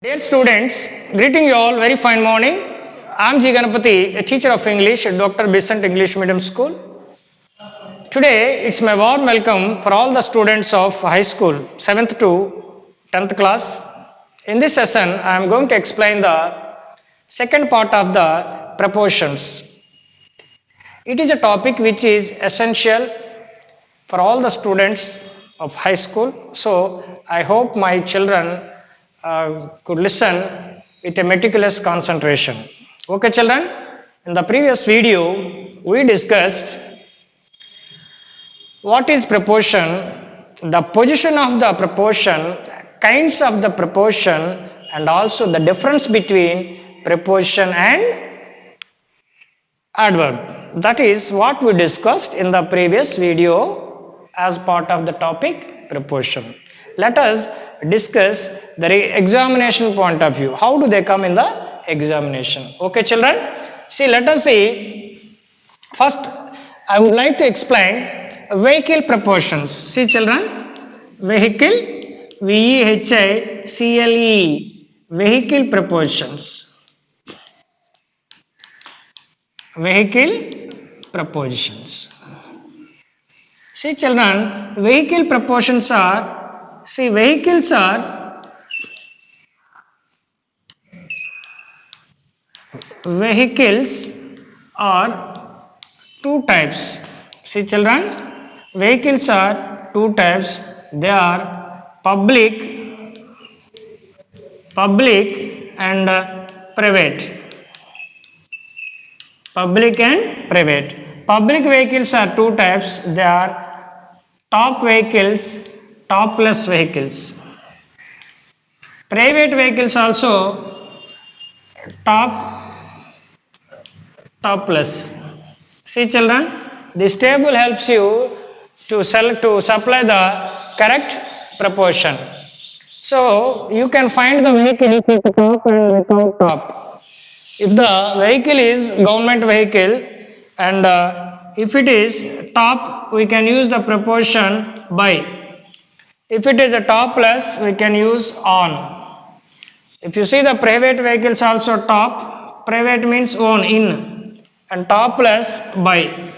Dear students, greeting you all very fine morning. I am G. Ganapati, a teacher of English at Dr. Besant English Medium School. Today, it's my warm welcome for all the students of high school, 7th to 10th class. In this session, I am going to explain the second part of the proportions. It is a topic which is essential for all the students of high school. So, I hope my children could listen with a meticulous concentration. Okay, children? In the previous video, we discussed what is proportion, the position of the proportion, kinds of the proportion, and also the difference between proportion and adverb. That is what we discussed in the previous video as part of the topic proportion. Let us discuss the examination point of view. How do they come in the examination? Okay, children? See, let us see. First, I would like to explain vehicle proportions. See, children? Vehicle, V-E-H-I-C-L-E, vehicle proportions. Vehicle proportions. See, children, vehicle proportions are, vehicles are two types. See, children, vehicles are two types. They are public and private. Public and private. Public vehicles are two types. They are top vehicles, topless vehicles. Private vehicles also topless. See, children, this table helps you to supply the correct proportion. So you can find the vehicle with top and without top. If the vehicle is government vehicle and if it is top, we can use the proportion by. If it is a topless, we can use on. If you see the private vehicles also top, private means own, in, and topless by.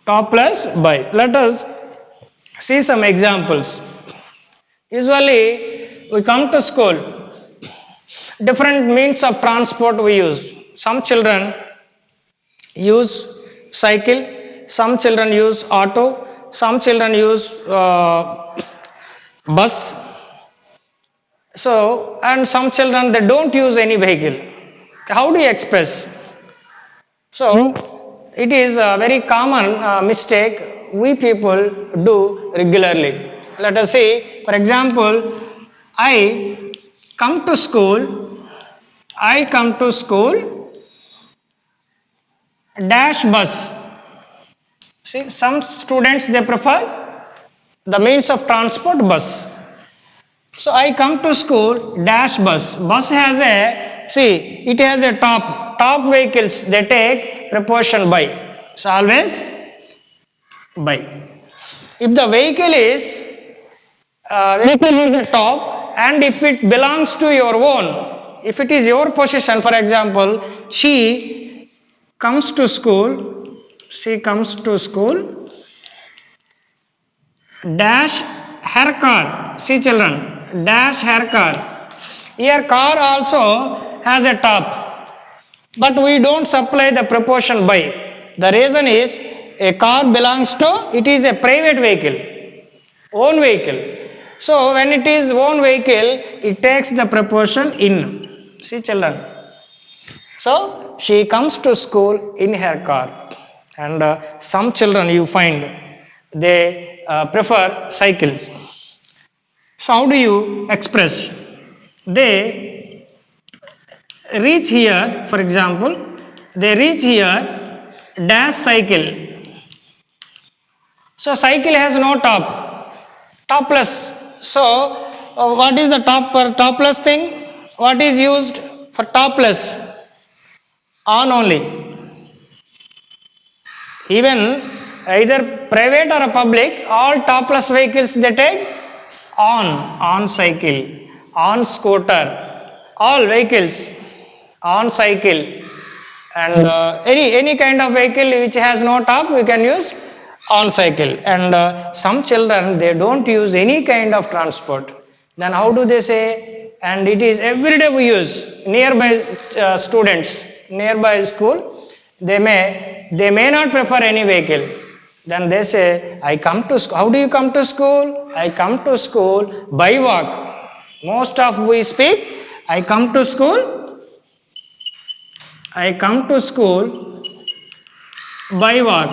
Topless by. Let us see some examples. Usually, we come to school, different means of transport we use. Some children use cycle, some children use auto, some children use bus. So, and some children they don't use any vehicle. How do you express? So, it is a very common mistake we people do regularly. Let us say, for example, I come to school dash bus. See, some students they prefer the means of transport bus. So I come to school dash bus. Bus has it has a top vehicles they take proportion by. So always by. If the vehicle is the top and if it belongs to your own, if it is your possession, for example, she comes to school dash her car. See, children, dash her car. Here car also has a top, but we don't supply the proportion by. The reason is a car belongs to, it is a private vehicle, own vehicle. So when it is own vehicle, it takes the proportion in. See, children. So she comes to school in her car, and some children you find they prefer cycles. So how do you express? They reach here, for example, they reach here dash cycle. So cycle has no top, topless. So what is the topless thing? What is used for topless? On only. Even either private or public, all topless vehicles they take on cycle. on scooter, all vehicles, on cycle, and any kind of vehicle which has no top we can use on cycle. And some children they don't use any kind of transport, then how do they say? And it is every day we use. Nearby students, nearby school, they may not prefer any vehicle, then they say I come to school. How do you come to school? I come to school by walk. Most of we speak I come to school by walk.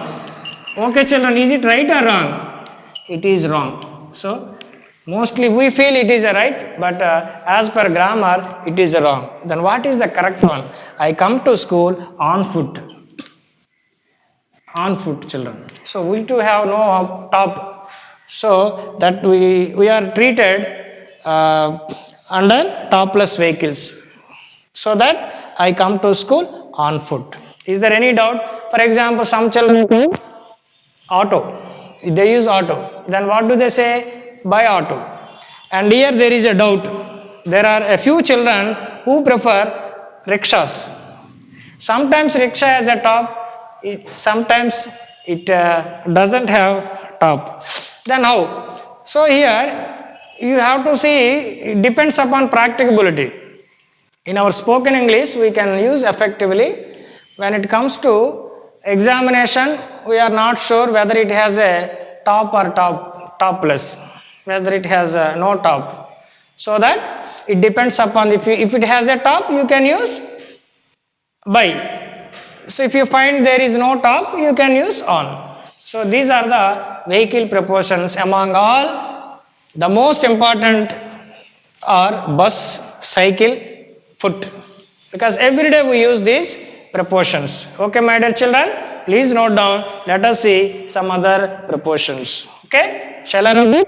Okay children, is it right or wrong? It is wrong. So mostly we feel it is right, but as per grammar it is wrong. Then what is the correct one? I come to school on foot. On foot children. So we too have no top, so that we are treated under topless vehicles. So that I come to school on foot. Is there any doubt? For example, some children come auto, they use auto, then what do they say? By auto. And here there is a doubt. There are a few children who prefer rickshaws. Sometimes rickshaw has a top, sometimes it doesn't have top. Then how? So here you have to see, it depends upon practicability. In our spoken English we can use effectively. When it comes to examination we are not sure whether it has a top or topless, whether it has no top. So that it depends upon, if it has a top you can use by. So if you find there is no top you can use on. So these are the vehicle prepositions. Among all, the most important are bus, cycle, foot, because every day we use these prepositions. Okay my dear children, please note down. Let us see some other prepositions. Okay, shall I read it?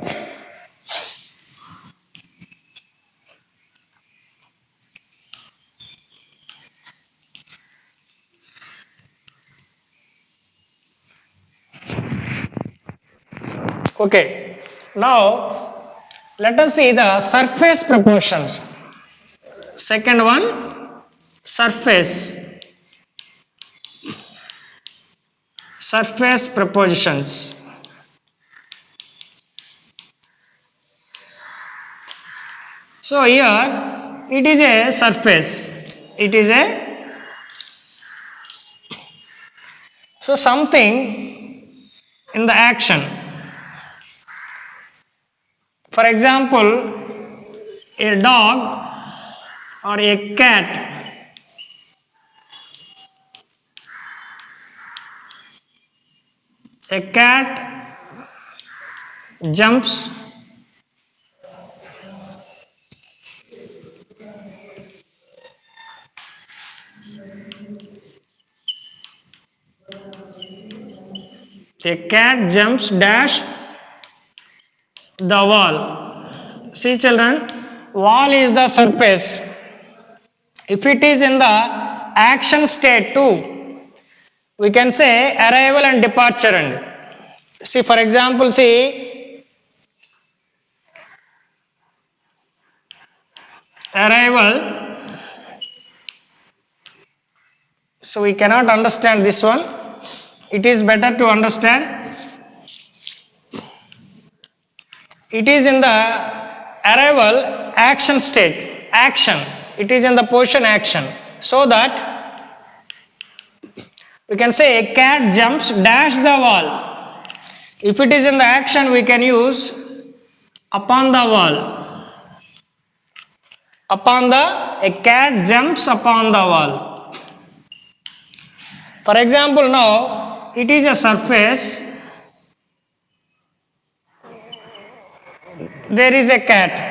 Okay, now let us see the surface prepositions. Second one, surface prepositions. So here it is a surface, it is a, so something in the action. For example, a dog or a cat jumps dash the wall. See children, wall is the surface. If it is in the action state too, we can say arrival and departure. And see, for example, see arrival. So we cannot understand this one. It is better to understand. It is in the arrival action state, action. It is in the position action. So that we can say a cat jumps dash the wall. If it is in the action we can use upon the wall. A cat jumps upon the wall. For example, now it is a surface. There is a cat.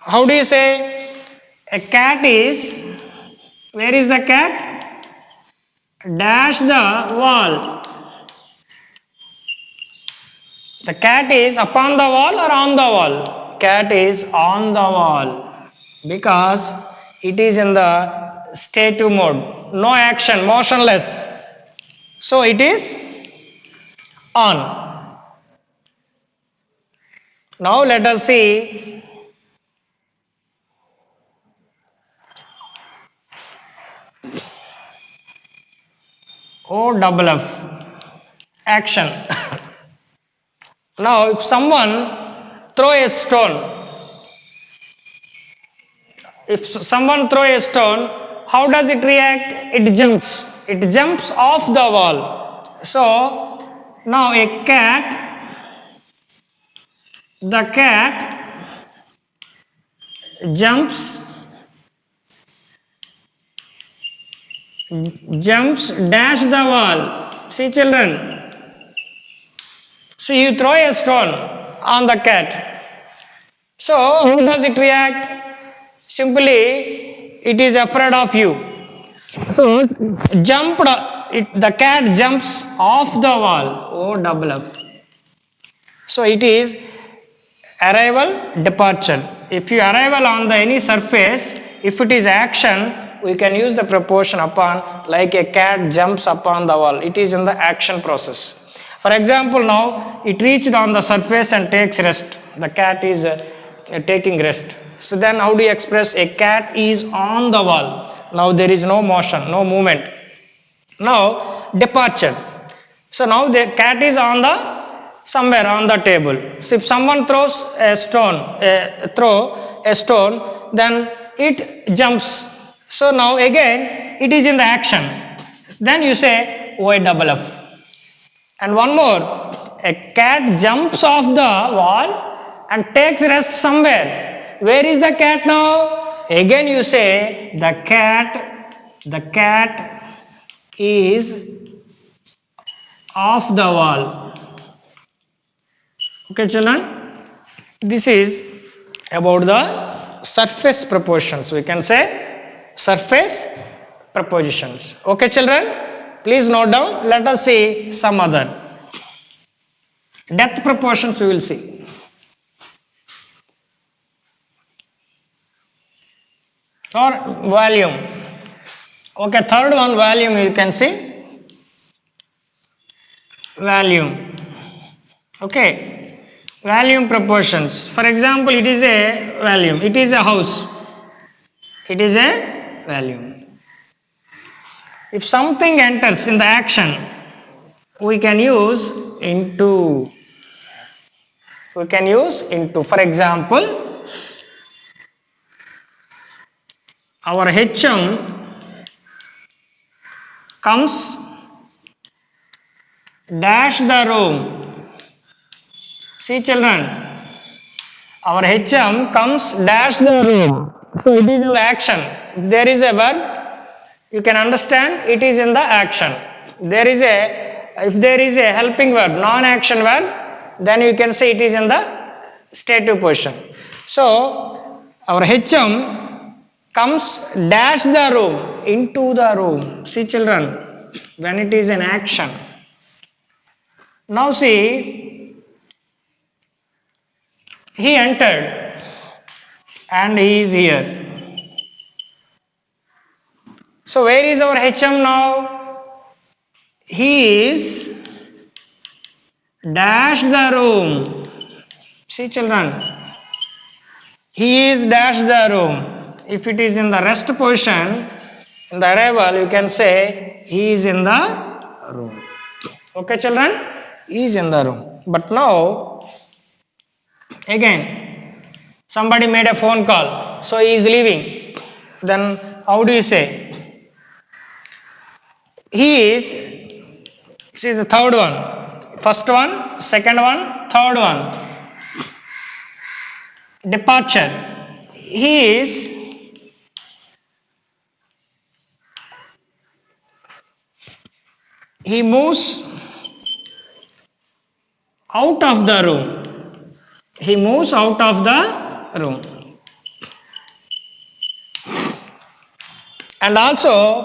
How do you say? A cat is, where is the cat? Dash the wall. The cat is upon the wall or on the wall? Cat is on the wall because it is in the stative mode. No action, motionless. So it is on. Now let us see OFF action. Now if someone throw a stone, how does it react? It jumps off the wall. So now the cat jumps dash the wall. See children, so you throw a stone on the cat, so how does it react? Simply it is afraid of you, so the cat jumps off the wall. OFF. So it is arrival, departure. If you arrival on any surface, if it is action, we can use the preposition upon, like a cat jumps upon the wall. It is in the action process. For example, now it reached on the surface and takes rest. The cat is taking rest. So then how do you express? A cat is on the wall. Now there is no motion, no movement. Now departure. So now the cat is on the somewhere on the table. So if someone throws a stone, then it jumps. So now again it is in the action. Then you say OFF. And one more, a cat jumps off the wall and takes rest somewhere. Where is the cat now? Again you say the cat is off the wall. Okay children, this is about the surface prepositions. We can say surface prepositions. Okay children, please note down. Let us see some other depth prepositions. We will see. Or volume. Okay, third one, volume. You can see volume. Okay, volume prepositions. For example, it is a volume. It is a house. It is a volume. If something enters in the action, we can use into. We can use into. For example, our HM comes dash the room. See children, our HM comes dash the room. So it is in the action. If there is a verb, you can understand it is in the action. If there is a helping verb, non-action verb, then you can say it is in the stative position. So our HM comes dash the room, into the room. See children, when it is in action. Now see, he entered and he is here. So where is our HM now? He is dash the room. See children, he is dash the room. If it is in the rest position, in the arrival, you can say he is in the room. Okay children, he is in the room. But now, again, somebody made a phone call, so he is leaving. Then how do you say? He is, see the third one, first one, second one, third one. Departure. He moves out of the room. He moves out of the room. And also,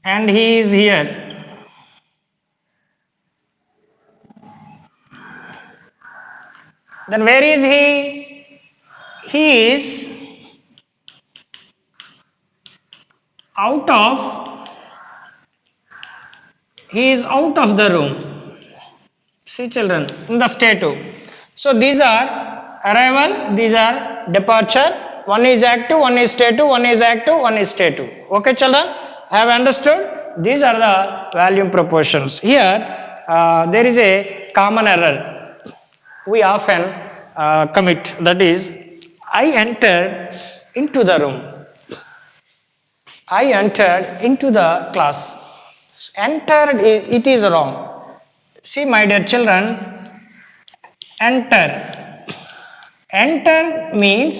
and he is here. Then where is he? He is out of the room. See children, in the stative. So these are arrival, these are departure. One is active, one is stative, one is active, one is stative. Okay children, have understood? These are the volume proportions. Here there is a common error we often commit, that is, I entered into the room. I entered into the class. Entered, it is wrong. See my dear children, enter. Enter means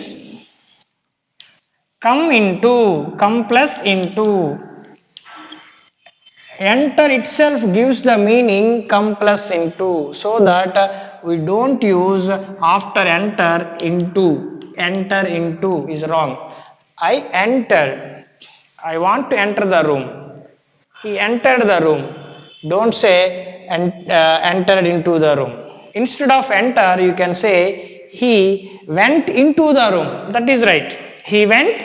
come into, come plus into. Enter itself gives the meaning come plus into, so that we don't use after enter into. Enter into is wrong. I entered. I want to enter the room. He entered the room. Don't say entered into the room. Instead of enter, you can say he went into the room. That is right. He went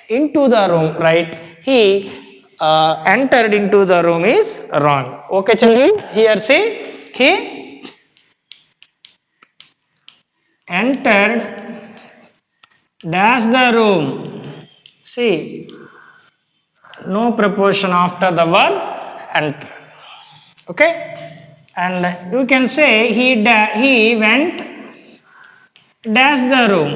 into the room, right? He entered into the room is wrong. Okay, children? Here see, he entered dash the room. See, no preposition after the verb enter. Okay, and you can say he went dash the room.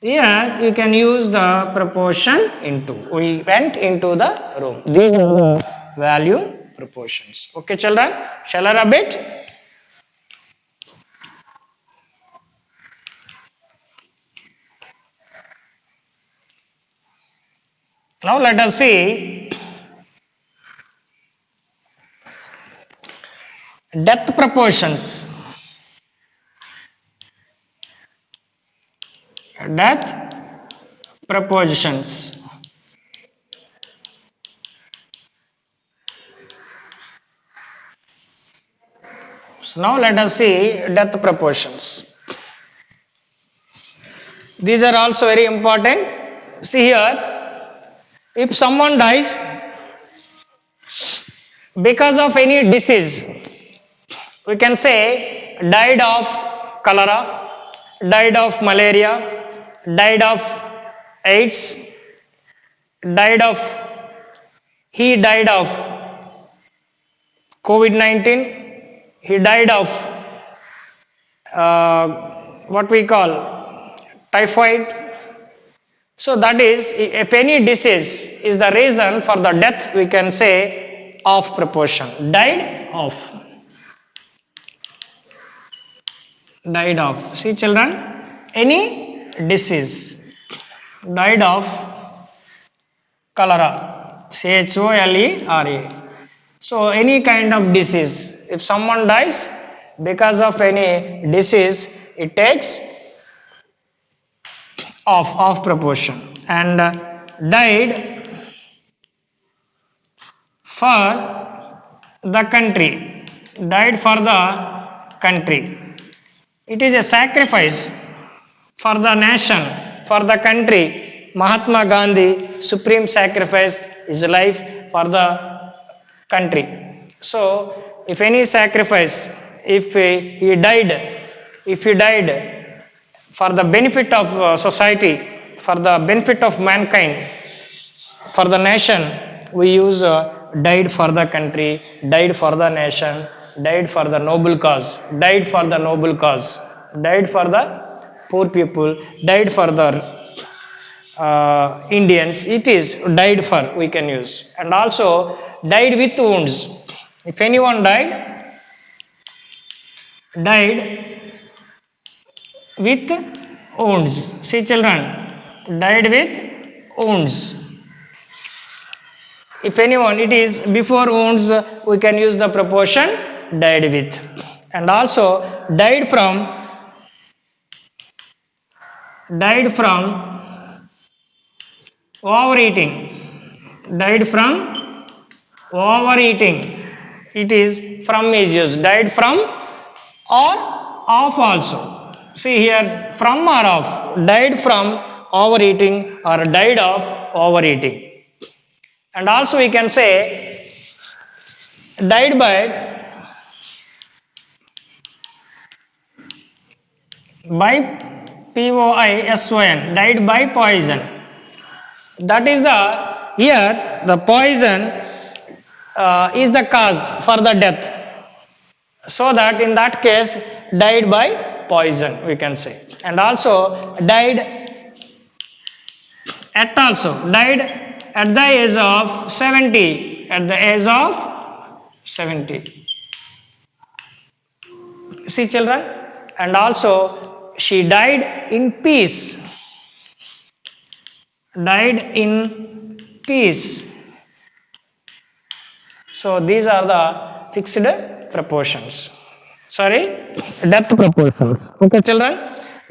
Here you can use the preposition into. We went into the room. These are the value proportions. Okay children, shall I rub it? Now let us see depth proportions. Depth propositions. So now let us see depth proportions. These are also very important. See here, if someone dies because of any disease, we can say died of cholera, died of malaria, died of AIDS, he died of COVID-19, he died of what we call typhoid. So that is, if any disease is the reason for the death, we can say of proportion. Died of. Died of. See children, any disease. Died of cholera. CHOLERA. So any kind of disease. If someone dies because of any disease, it takes of proportion. And died for the country. Died for the country. It is a sacrifice for the nation, for the country. Mahatma Gandhi, supreme sacrifice his life for the country. So, if any sacrifice, if he died for the benefit of society, for the benefit of mankind, for the nation, we use died for the country, died for the nation, died for the noble cause, died for the noble cause, died for the poor people, died for the Indians. It is died for, we can use. And also died with wounds. If anyone died with wounds. See children, died with wounds. If anyone, it is before wounds, we can use the proportion died with. And also died from overeating. Died from overeating. It is from is used. Died from or of also. See here, from or of. Died from overeating or died of overeating. And also we can say died by by poison, died by poison. That is the here the poison is the cause for the death. So that in that case died by poison we can say. And also died at the age of 70, at the age of 70. See children, and also she died in peace. Died in peace. So these are the fixed proportions. Sorry, death proportions. Okay children,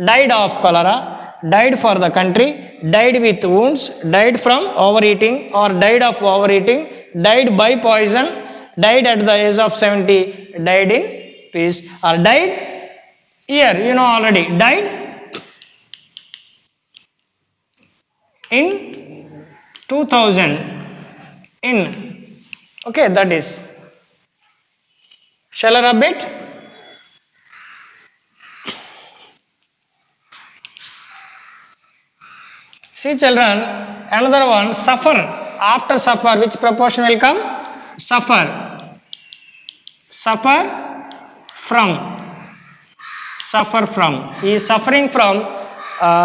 died of cholera, died for the country, died with wounds, died from overeating or died of overeating, died by poison, died at the age of 70, died in peace, or died here, you know already, died in 2000 in, okay, that is. Shall I rub it? See children, another one, suffer. After suffer, which proportion will come? Suffer. Suffer from. Suffer from. He is suffering from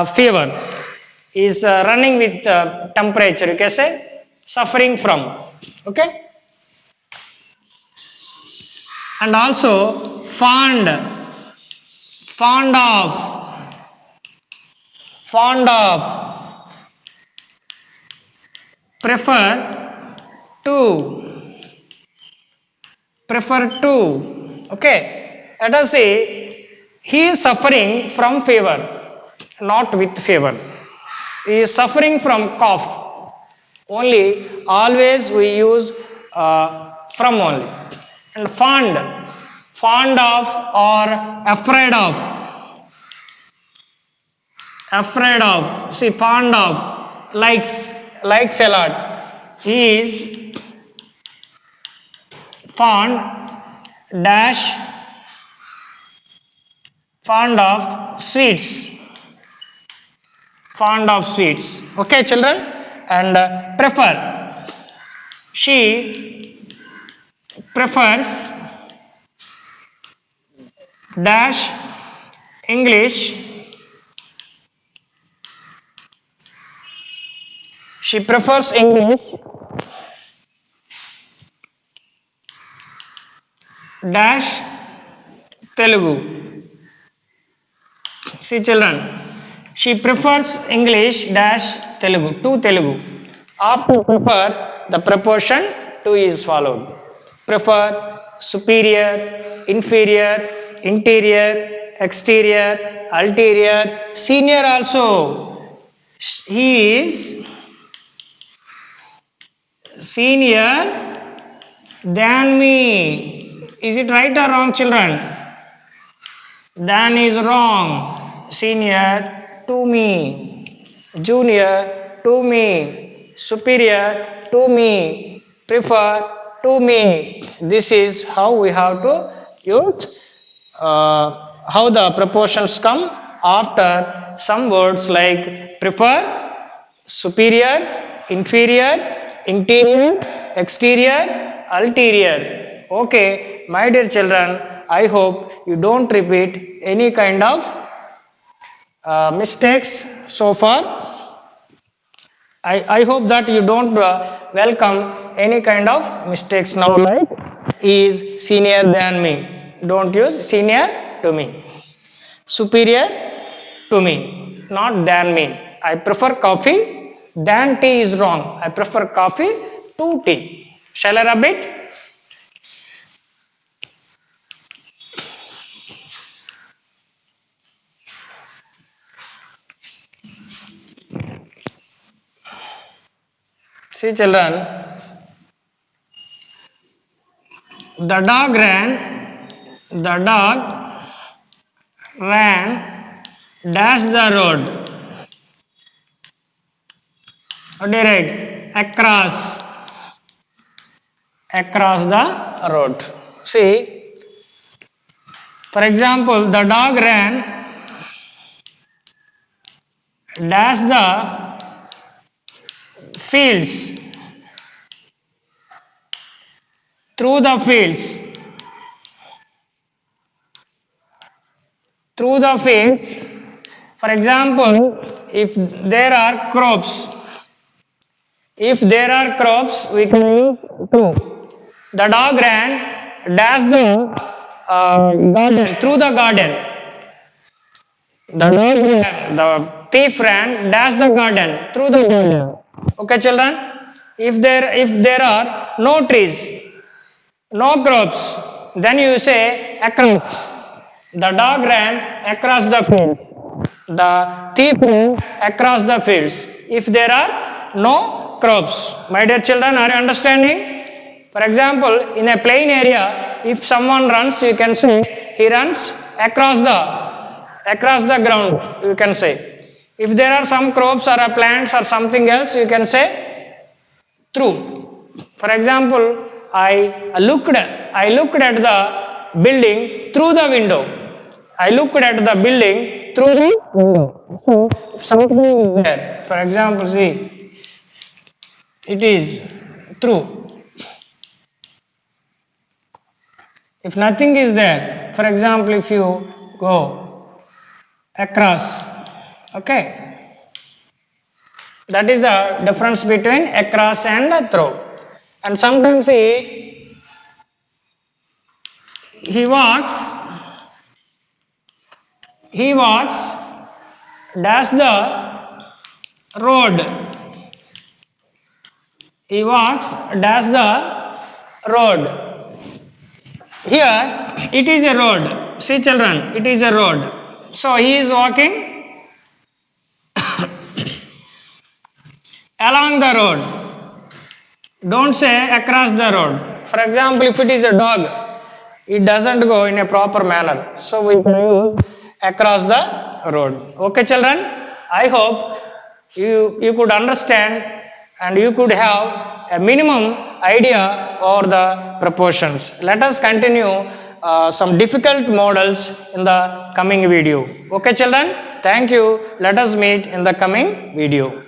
fever. He is running with temperature. You can say suffering from. Okay. And also fond. Fond of. Fond of. Prefer to. Prefer to. Okay. Let us say he is suffering from fever, not with fever. He is suffering from cough. Only, always we use from only. And fond. Fond of or afraid of. Afraid of. See, fond of. Likes a lot. He is fond dash fond of sweets. Fond of sweets. Okay children, and prefer. She prefers dash English. She prefers English dash Telugu. See children, she prefers English dash Telugu to Telugu. After prefer, the proportion 2 is followed. Prefer, superior, inferior, interior, exterior, ulterior, senior also. He is senior than me. Is it right or wrong children? Than is wrong. Senior to me. Junior to me. Superior to me. Prefer to me. This is how we have to use how the proportions come after some words like prefer, superior, inferior, interior, exterior, ulterior. Okay, my dear children, I hope you don't repeat any kind of mistakes so far. I hope that you don't welcome any kind of mistakes now, like he is senior than me. Don't use senior to me. Superior to me, not than me. I prefer coffee than tea is wrong. I prefer coffee to tea. Shall I rub it? See children, the dog ran dash the road. What do you write? Across the road. See, for example, the dog ran dash the fields, through the fields, through the fields. For example, if there are crops, if there are crops, we can use through. The dog ran dash the garden, through the garden. The dog ran, the thief ran dash the garden, through the garden. Okay, children? If there are no trees, no crops, then you say across. The dog ran across the fields. The thief ran across the fields. If there are no crops. My dear children, are you understanding? For example, in a plain area, if someone runs, you can say he runs across the ground, you can say. If there are some crops or plants or something else, you can say through. For example, I looked at the building through the window. I looked at the building through the window. So, if something is there, for example, see, it is through. If nothing is there, for example, if you go across, okay, that is the difference between across and through. And sometimes he walks dash the road. He walks dash the road. Here it is a road. See children, it is a road. So he is walking along the road. Don't say across the road. For example, if it is a dog, it doesn't go in a proper manner. So we can use across the road. Okay children, I hope you could understand and you could have a minimum idea over the proportions. Let us continue some difficult models in the coming video. Okay children, thank you. Let us meet in the coming video.